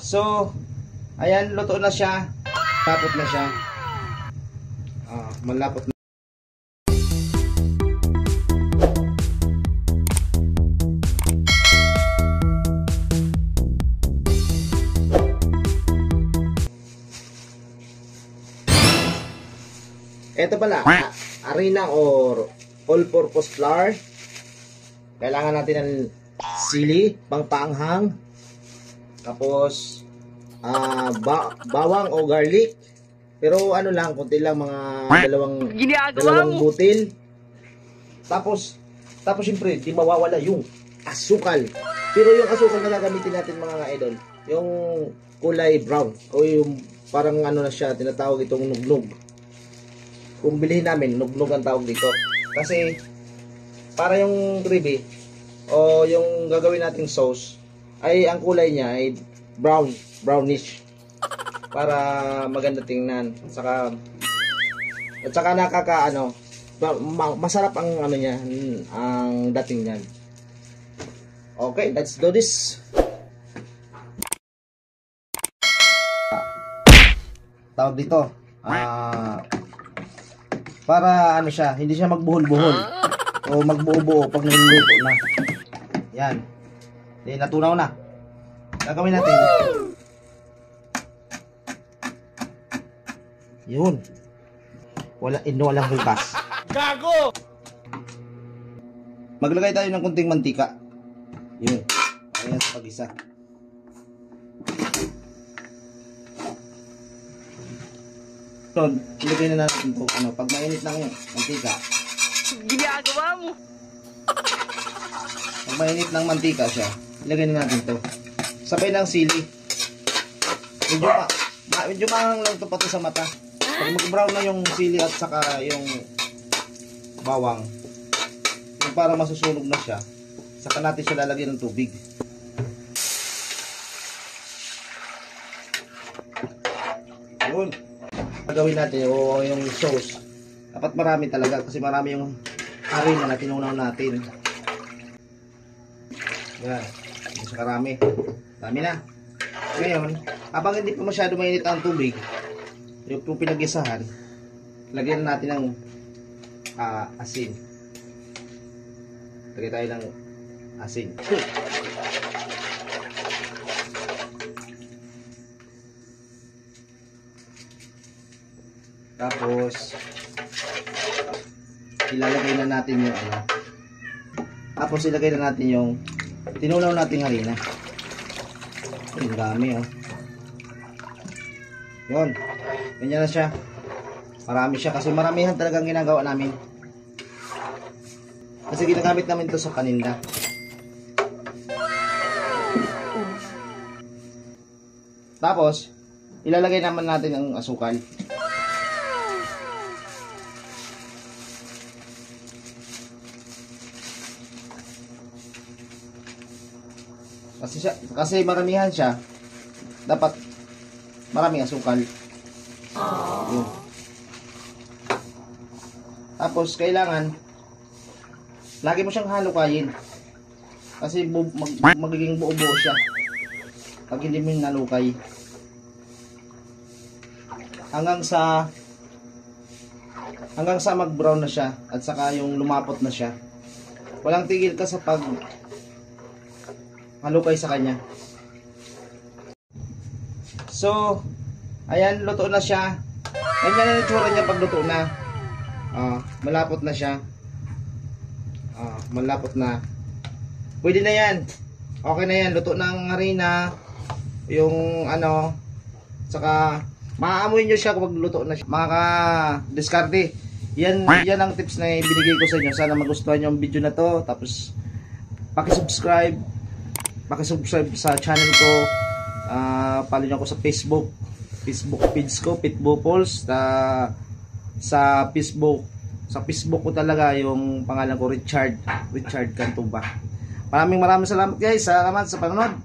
So, ayan, luto na siya. Malapot na siya. Malapot na. Ito pala, harina or all-purpose flour. Kailangan natin ng sili, pangpanghang. Tapos, bawang o garlic. Pero ano lang, kunti lang, mga dalawang butil. Tapos syempre, di mawawala yung asukal. Pero yung asukal na gagamitin natin mga idol, yung kulay brown. O yung parang ano na siya, tinatawag itong nugnog. Kung bilhin namin, nugnog ang tawag dito. Kasi, para yung gravy, o yung gagawin nating sauce, ay ang kulay niya ay brownish. Para maganda tingnan. At saka masarap ang ano niya, ang dating niyan. Okay, let's do this. Tawag dito, para ano siya, hindi siya magbuhol-buhol o magbuo-buo pag niluluto na. Yan. Natunaw na. Gagawin natin. Yun. Walang bukas. Gago! Maglagay tayo ng kunting mantika. Yun. Ayan sa pag-isa. So, ilagay na natin ito. Pag mainit ng mantika. Ginagawa mo. Pag mainit ng mantika siya, ilagay na natin ito. Sabay ng sili. Medyo mahang lang ito pati sa mata. Pag mag-brown na yung sili at saka yung bawang, yung para masusunog na siya, saka natin siya lalagyan ng tubig. Yun. Gagawin natin yung sauce. Dapat marami talaga kasi marami yung harina na tinunaw natin. Yan. Hindi siya karami. Dami na. Ngayon, habang hindi pa masyado mainit ang tubig, yung pinag-isahan, lagyan natin ng asin. Lagyan tayo ng asin. Tapos ilalagay na natin yung Tapos ilagay na natin yung tinunaw nating harina. Ang dami Yun. Ganyan na siya. Marami siya kasi maramihan talagang ginagawa namin. Kasi ginagamit namin ito sa paninda. Tapos ilalagay naman natin ang asukal. Kasi maramihan siya, dapat maraming asukal. Yun. Tapos kailangan lagi mo siyang halukayin kasi magiging buo-buo siya pag hindi mo nalukay hanggang sa mag-brown na siya at saka yung lumapot na siya. Walang tigil ka sa pag halukay sa kanya. So, ayan, luto na siya. Ganyan na itsura niya pag luto na. Malapot na siya. Malapot na. Pwede na yan. Okay na yan. Luto ng harina. Yung saka maaamoy nyo siya kapag luto na siya. Makaka-diskarte. Yan ang tips na ibinigay ko sa inyo. Sana magustuhan nyo ang video na to. Tapos, pakisubscribe sa channel ko. Follow nyo ako sa Facebook page ko, Pitbupols. Sa Facebook ko talaga yung pangalan ko, Richard Cantuba. Maraming salamat guys. Salamat sa panonood.